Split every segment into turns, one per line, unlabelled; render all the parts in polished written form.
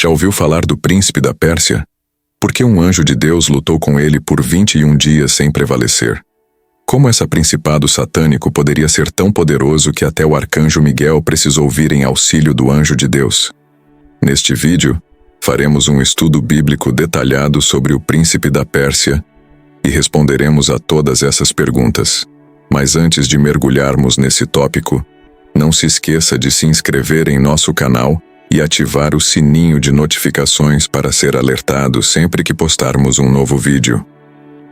Já ouviu falar do príncipe da Pérsia? Porque um anjo de Deus lutou com ele por 21 dias sem prevalecer. Como esse principado satânico poderia ser tão poderoso que até o arcanjo Miguel precisou vir em auxílio do anjo de Deus? Neste vídeo, faremos um estudo bíblico detalhado sobre o príncipe da Pérsia e responderemos a todas essas perguntas. Mas antes de mergulharmos nesse tópico, não se esqueça de se inscrever em nosso canal e ativar o sininho de notificações para ser alertado sempre que postarmos um novo vídeo.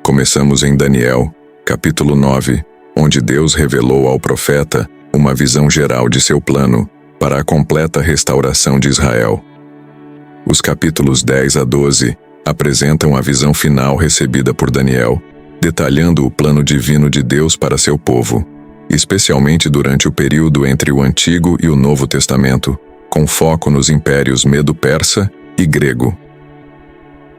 Começamos em Daniel, capítulo 9, onde Deus revelou ao profeta uma visão geral de seu plano para a completa restauração de Israel. Os capítulos 10 a 12 apresentam a visão final recebida por Daniel, detalhando o plano divino de Deus para seu povo, especialmente durante o período entre o Antigo e o Novo Testamento, com foco nos impérios Medo-Persa e Grego.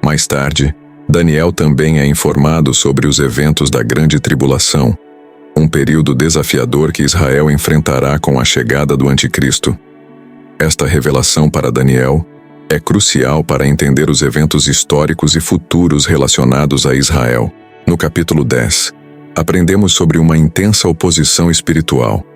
Mais tarde, Daniel também é informado sobre os eventos da Grande Tribulação, um período desafiador que Israel enfrentará com a chegada do Anticristo. Esta revelação para Daniel é crucial para entender os eventos históricos e futuros relacionados a Israel. No capítulo 10, aprendemos sobre uma intensa oposição espiritual.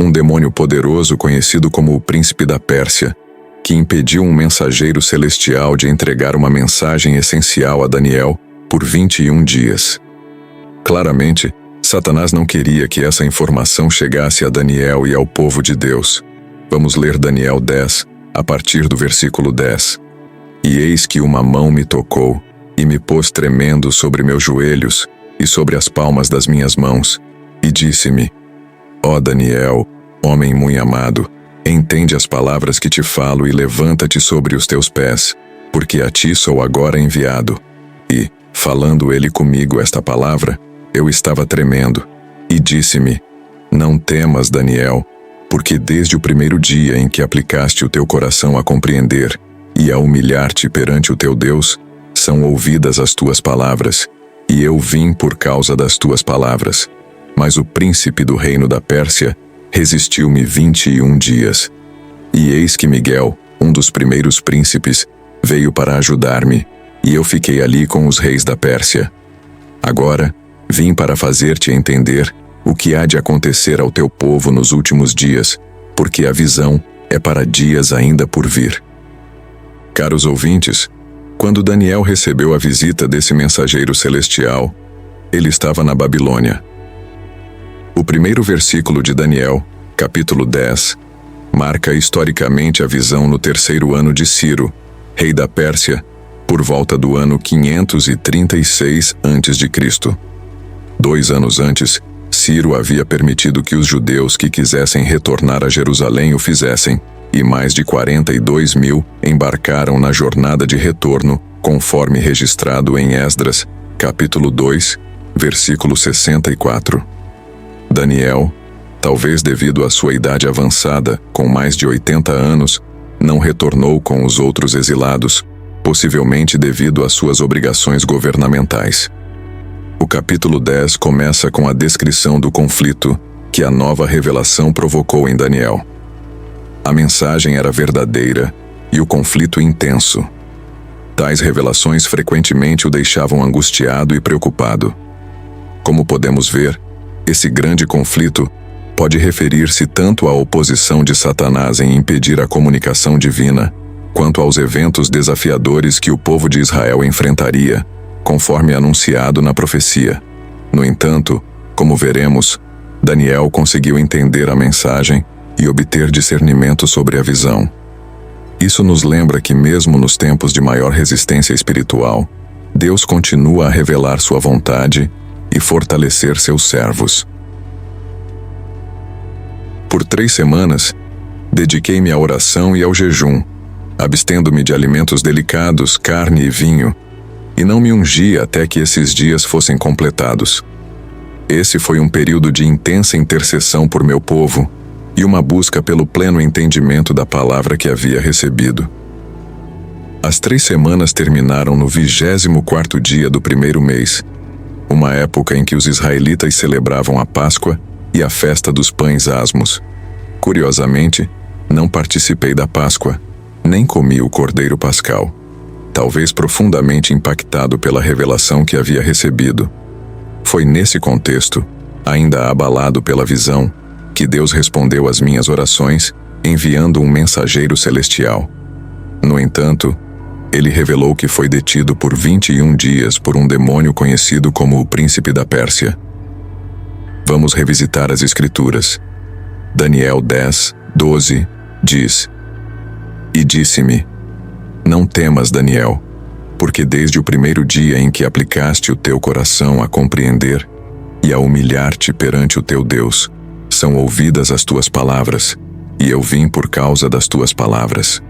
Um demônio poderoso conhecido como o Príncipe da Pérsia, que impediu um mensageiro celestial de entregar uma mensagem essencial a Daniel por 21 dias. Claramente, Satanás não queria que essa informação chegasse a Daniel e ao povo de Deus. Vamos ler Daniel 10, a partir do versículo 10. E eis que uma mão me tocou, e me pôs tremendo sobre meus joelhos e sobre as palmas das minhas mãos, e disse-me: Ó Daniel, homem muito amado, entende as palavras que te falo e levanta-te sobre os teus pés, porque a ti sou agora enviado. E, falando ele comigo esta palavra, eu estava tremendo, e disse-me: Não temas, Daniel, porque desde o primeiro dia em que aplicaste o teu coração a compreender e a humilhar-te perante o teu Deus, são ouvidas as tuas palavras, e eu vim por causa das tuas palavras. Mas o príncipe do reino da Pérsia resistiu-me 21 dias. E eis que Miguel, um dos primeiros príncipes, veio para ajudar-me, e eu fiquei ali com os reis da Pérsia. Agora, vim para fazer-te entender o que há de acontecer ao teu povo nos últimos dias, porque a visão é para dias ainda por vir. Caros ouvintes, quando Daniel recebeu a visita desse mensageiro celestial, ele estava na Babilônia. O primeiro versículo de Daniel, capítulo 10, marca historicamente a visão no terceiro ano de Ciro, rei da Pérsia, por volta do ano 536 a.C. 2 anos antes, Ciro havia permitido que os judeus que quisessem retornar a Jerusalém o fizessem, e mais de 42 mil embarcaram na jornada de retorno, conforme registrado em Esdras, capítulo 2, versículo 64. Daniel, talvez devido à sua idade avançada, com mais de 80 anos, não retornou com os outros exilados, possivelmente devido às suas obrigações governamentais. O capítulo 10 começa com a descrição do conflito que a nova revelação provocou em Daniel. A mensagem era verdadeira e o conflito intenso. Tais revelações frequentemente o deixavam angustiado e preocupado. Como podemos ver, esse grande conflito pode referir-se tanto à oposição de Satanás em impedir a comunicação divina, quanto aos eventos desafiadores que o povo de Israel enfrentaria, conforme anunciado na profecia. No entanto, como veremos, Daniel conseguiu entender a mensagem e obter discernimento sobre a visão. Isso nos lembra que mesmo nos tempos de maior resistência espiritual, Deus continua a revelar sua vontade e fortalecer seus servos. Por 3 semanas, dediquei-me à oração e ao jejum, abstendo-me de alimentos delicados, carne e vinho, e não me ungi até que esses dias fossem completados. Esse foi um período de intensa intercessão por meu povo e uma busca pelo pleno entendimento da palavra que havia recebido. As 3 semanas terminaram no 24º dia do primeiro mês, uma época em que os israelitas celebravam a Páscoa e a festa dos pães asmos. Curiosamente, não participei da Páscoa, nem comi o cordeiro pascal, talvez profundamente impactado pela revelação que havia recebido. Foi nesse contexto, ainda abalado pela visão, que Deus respondeu às minhas orações, enviando um mensageiro celestial. No entanto, ele revelou que foi detido por 21 dias por um demônio conhecido como o Príncipe da Pérsia. Vamos revisitar as Escrituras. Daniel 10, 12, diz: E disse-me: Não temas, Daniel, porque desde o primeiro dia em que aplicaste o teu coração a compreender e a humilhar-te perante o teu Deus, são ouvidas as tuas palavras, e eu vim por causa das tuas palavras.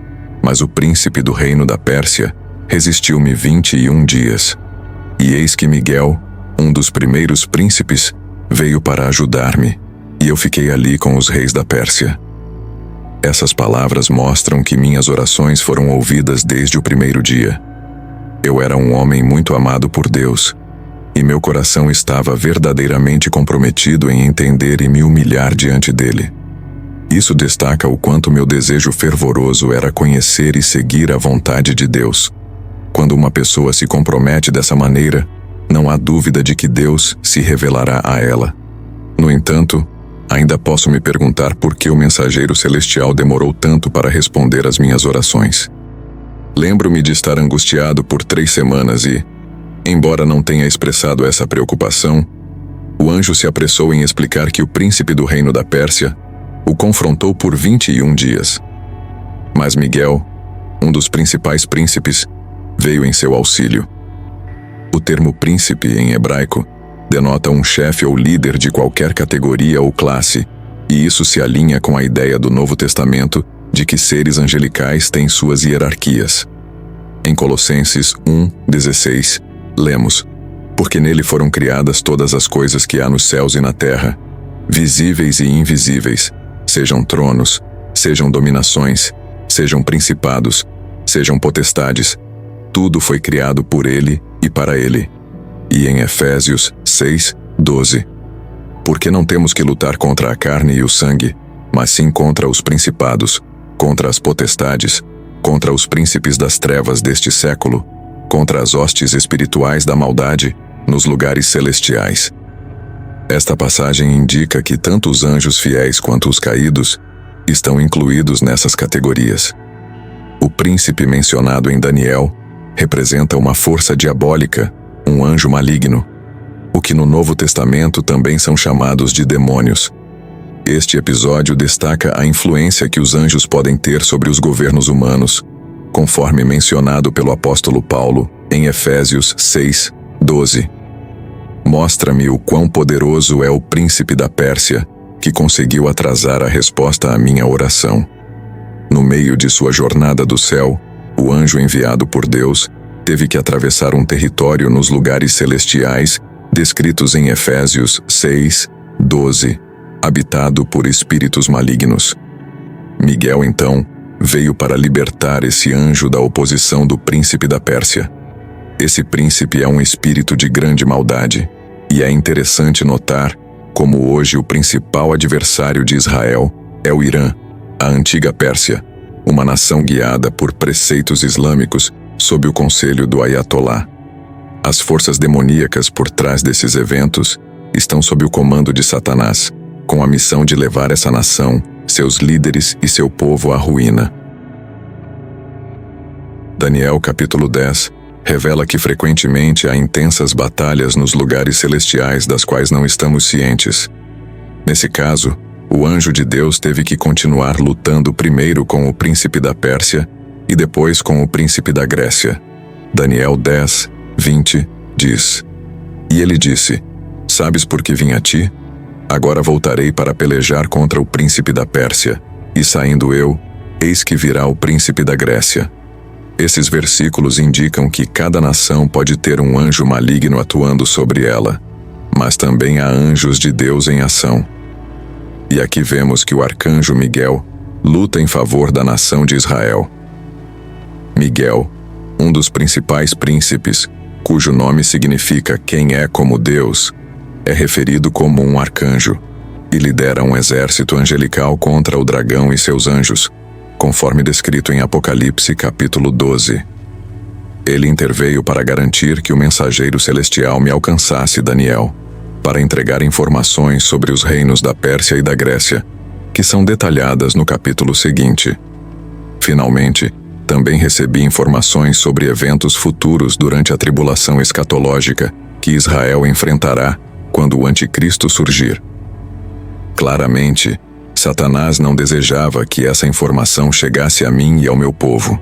Mas o príncipe do reino da Pérsia resistiu-me 21 dias. E eis que Miguel, um dos primeiros príncipes, veio para ajudar-me, e eu fiquei ali com os reis da Pérsia. Essas palavras mostram que minhas orações foram ouvidas desde o primeiro dia. Eu era um homem muito amado por Deus, e meu coração estava verdadeiramente comprometido em entender e me humilhar diante dele. Isso destaca o quanto meu desejo fervoroso era conhecer e seguir a vontade de Deus. Quando uma pessoa se compromete dessa maneira, não há dúvida de que Deus se revelará a ela. No entanto, ainda posso me perguntar por que o mensageiro celestial demorou tanto para responder às minhas orações. Lembro-me de estar angustiado por 3 semanas e, embora não tenha expressado essa preocupação, o anjo se apressou em explicar que o príncipe do reino da Pérsia o confrontou por 21 dias. Mas Miguel, um dos principais príncipes, veio em seu auxílio. O termo príncipe, em hebraico, denota um chefe ou líder de qualquer categoria ou classe, e isso se alinha com a ideia do Novo Testamento de que seres angelicais têm suas hierarquias. Em Colossenses 1:16, lemos: Porque nele foram criadas todas as coisas que há nos céus e na terra, visíveis e invisíveis, sejam tronos, sejam dominações, sejam principados, sejam potestades, tudo foi criado por ele e para ele. E em Efésios 6:12, porque não temos que lutar contra a carne e o sangue, mas sim contra os principados, contra as potestades, contra os príncipes das trevas deste século, contra as hostes espirituais da maldade nos lugares celestiais. Esta passagem indica que tanto os anjos fiéis quanto os caídos estão incluídos nessas categorias. O príncipe mencionado em Daniel representa uma força diabólica, um anjo maligno, o que no Novo Testamento também são chamados de demônios. Este episódio destaca a influência que os anjos podem ter sobre os governos humanos, conforme mencionado pelo apóstolo Paulo em Efésios 6:12. Mostra-me o quão poderoso é o príncipe da Pérsia, que conseguiu atrasar a resposta à minha oração. No meio de sua jornada do céu, o anjo enviado por Deus teve que atravessar um território nos lugares celestiais, descritos em Efésios 6:12, habitado por espíritos malignos. Miguel, então, veio para libertar esse anjo da oposição do príncipe da Pérsia. Esse príncipe é um espírito de grande maldade, e é interessante notar como hoje o principal adversário de Israel é o Irã, a antiga Pérsia, uma nação guiada por preceitos islâmicos sob o conselho do Ayatollah. As forças demoníacas por trás desses eventos estão sob o comando de Satanás, com a missão de levar essa nação, seus líderes e seu povo à ruína. Daniel capítulo 10 revela que frequentemente há intensas batalhas nos lugares celestiais das quais não estamos cientes. Nesse caso, o anjo de Deus teve que continuar lutando primeiro com o príncipe da Pérsia e depois com o príncipe da Grécia. Daniel 10:20 diz: E ele disse: Sabes por que vim a ti? Agora voltarei para pelejar contra o príncipe da Pérsia, e saindo eu, eis que virá o príncipe da Grécia. Esses versículos indicam que cada nação pode ter um anjo maligno atuando sobre ela, mas também há anjos de Deus em ação. E aqui vemos que o arcanjo Miguel luta em favor da nação de Israel. Miguel, um dos principais príncipes, cujo nome significa quem é como Deus, é referido como um arcanjo, e lidera um exército angelical contra o dragão e seus anjos. conforme descrito em Apocalipse capítulo 12. Ele interveio para garantir que o mensageiro celestial me alcançasse, Daniel, para entregar informações sobre os reinos da Pérsia e da Grécia, que são detalhadas no capítulo seguinte. Finalmente, também recebi informações sobre eventos futuros durante a tribulação escatológica que Israel enfrentará quando o anticristo surgir. Claramente, Satanás não desejava que essa informação chegasse a mim e ao meu povo.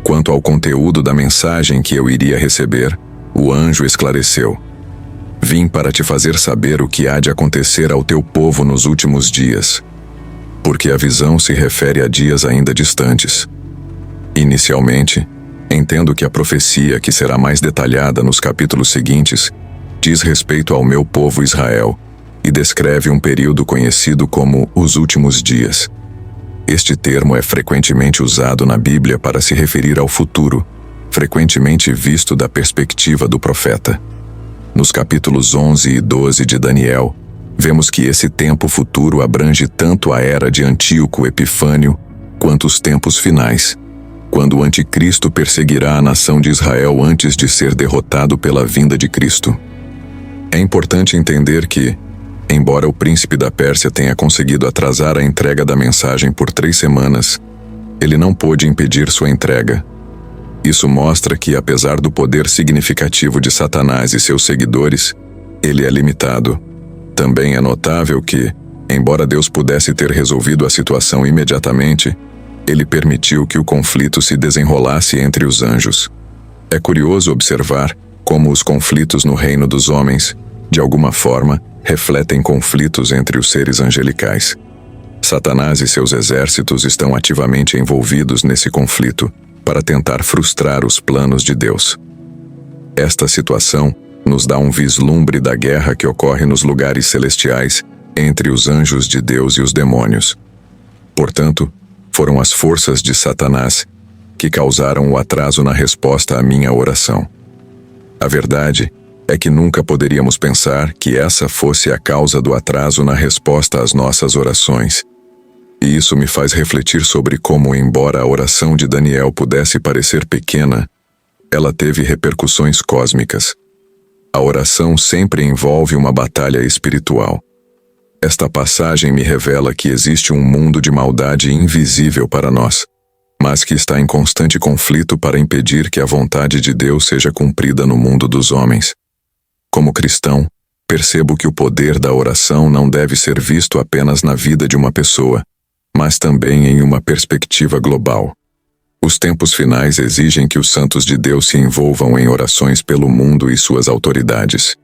Quanto ao conteúdo da mensagem que eu iria receber, o anjo esclareceu: Vim para te fazer saber o que há de acontecer ao teu povo nos últimos dias, porque a visão se refere a dias ainda distantes. Inicialmente, entendo que a profecia, que será mais detalhada nos capítulos seguintes, diz respeito ao meu povo Israel e descreve um período conhecido como os últimos dias. Este termo é frequentemente usado na Bíblia para se referir ao futuro, frequentemente visto da perspectiva do profeta. Nos capítulos 11 e 12 de Daniel, vemos que esse tempo futuro abrange tanto a era de Antíoco Epifânio quanto os tempos finais, quando o anticristo perseguirá a nação de Israel antes de ser derrotado pela vinda de Cristo. É importante entender que, embora o príncipe da Pérsia tenha conseguido atrasar a entrega da mensagem por 3 semanas, ele não pôde impedir sua entrega. Isso mostra que, apesar do poder significativo de Satanás e seus seguidores, ele é limitado. Também é notável que, embora Deus pudesse ter resolvido a situação imediatamente, ele permitiu que o conflito se desenrolasse entre os anjos. É curioso observar como os conflitos no reino dos homens, de alguma forma, refletem conflitos entre os seres angelicais. Satanás e seus exércitos estão ativamente envolvidos nesse conflito para tentar frustrar os planos de Deus. Esta situação nos dá um vislumbre da guerra que ocorre nos lugares celestiais entre os anjos de Deus e os demônios. Portanto, foram as forças de Satanás que causaram o atraso na resposta à minha oração. A verdade é que nunca poderíamos pensar que essa fosse a causa do atraso na resposta às nossas orações. E isso me faz refletir sobre como, embora a oração de Daniel pudesse parecer pequena, ela teve repercussões cósmicas. A oração sempre envolve uma batalha espiritual. Esta passagem me revela que existe um mundo de maldade invisível para nós, mas que está em constante conflito para impedir que a vontade de Deus seja cumprida no mundo dos homens. Como cristão, percebo que o poder da oração não deve ser visto apenas na vida de uma pessoa, mas também em uma perspectiva global. Os tempos finais exigem que os santos de Deus se envolvam em orações pelo mundo e suas autoridades.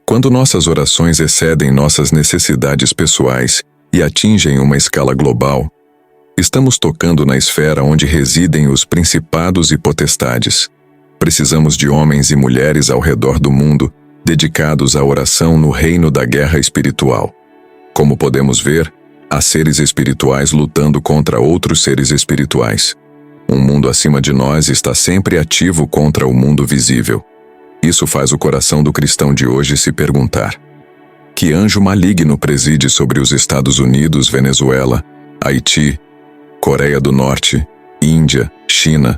Quando nossas orações excedem nossas necessidades pessoais e atingem uma escala global, estamos tocando na esfera onde residem os principados e potestades. Precisamos de homens e mulheres ao redor do mundo dedicados à oração no reino da guerra espiritual. Como podemos ver, há seres espirituais lutando contra outros seres espirituais. Um mundo acima de nós está sempre ativo contra o mundo visível. Isso faz o coração do cristão de hoje se perguntar: que anjo maligno preside sobre os Estados Unidos, Venezuela, Haiti, Coreia do Norte, Índia, China,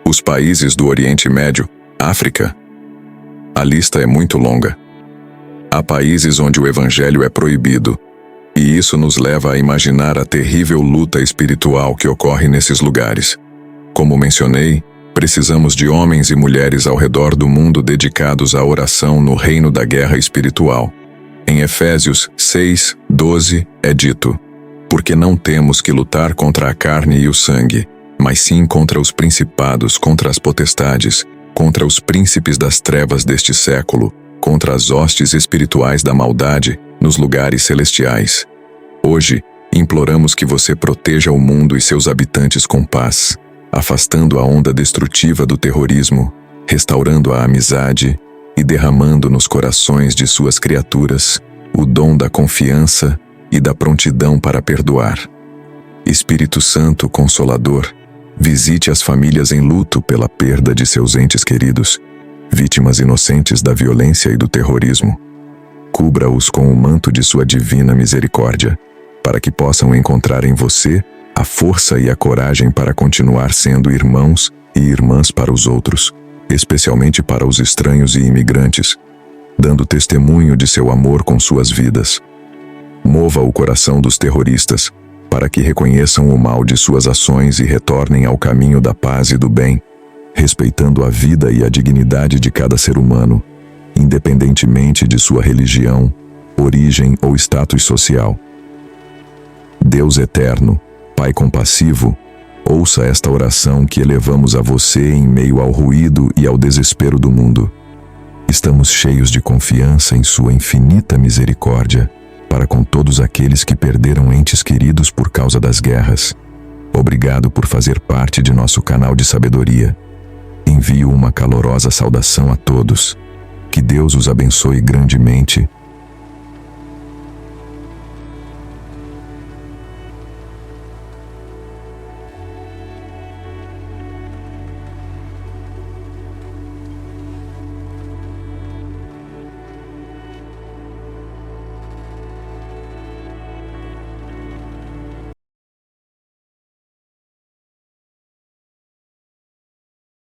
os países do Oriente Médio, África? A lista é muito longa. Há países onde o evangelho é proibido, e isso nos leva a imaginar a terrível luta espiritual que ocorre nesses lugares. Como mencionei, precisamos de homens e mulheres ao redor do mundo dedicados à oração no reino da guerra espiritual. Em Efésios 6:12 é dito: porque não temos que lutar contra a carne e o sangue, mas sim contra os principados, contra as potestades, contra os príncipes das trevas deste século, contra as hostes espirituais da maldade nos lugares celestiais. Hoje, imploramos que você proteja o mundo e seus habitantes com paz, afastando a onda destrutiva do terrorismo, restaurando a amizade e derramando nos corações de suas criaturas o dom da confiança e da prontidão para perdoar. Espírito Santo Consolador, visite as famílias em luto pela perda de seus entes queridos, vítimas inocentes da violência e do terrorismo. Cubra-os com o manto de sua divina misericórdia, para que possam encontrar em você a força e a coragem para continuar sendo irmãos e irmãs para os outros, especialmente para os estranhos e imigrantes, dando testemunho de seu amor com suas vidas. Mova o coração dos terroristas, para que reconheçam o mal de suas ações e retornem ao caminho da paz e do bem, respeitando a vida e a dignidade de cada ser humano, independentemente de sua religião, origem ou status social. Deus eterno, Pai compassivo, ouça esta oração que elevamos a você em meio ao ruído e ao desespero do mundo. Estamos cheios de confiança em sua infinita misericórdia para com todos aqueles que perderam entes queridos por causa das guerras. Obrigado por fazer parte de nosso canal de sabedoria. Envio uma calorosa saudação a todos. Que Deus os abençoe grandemente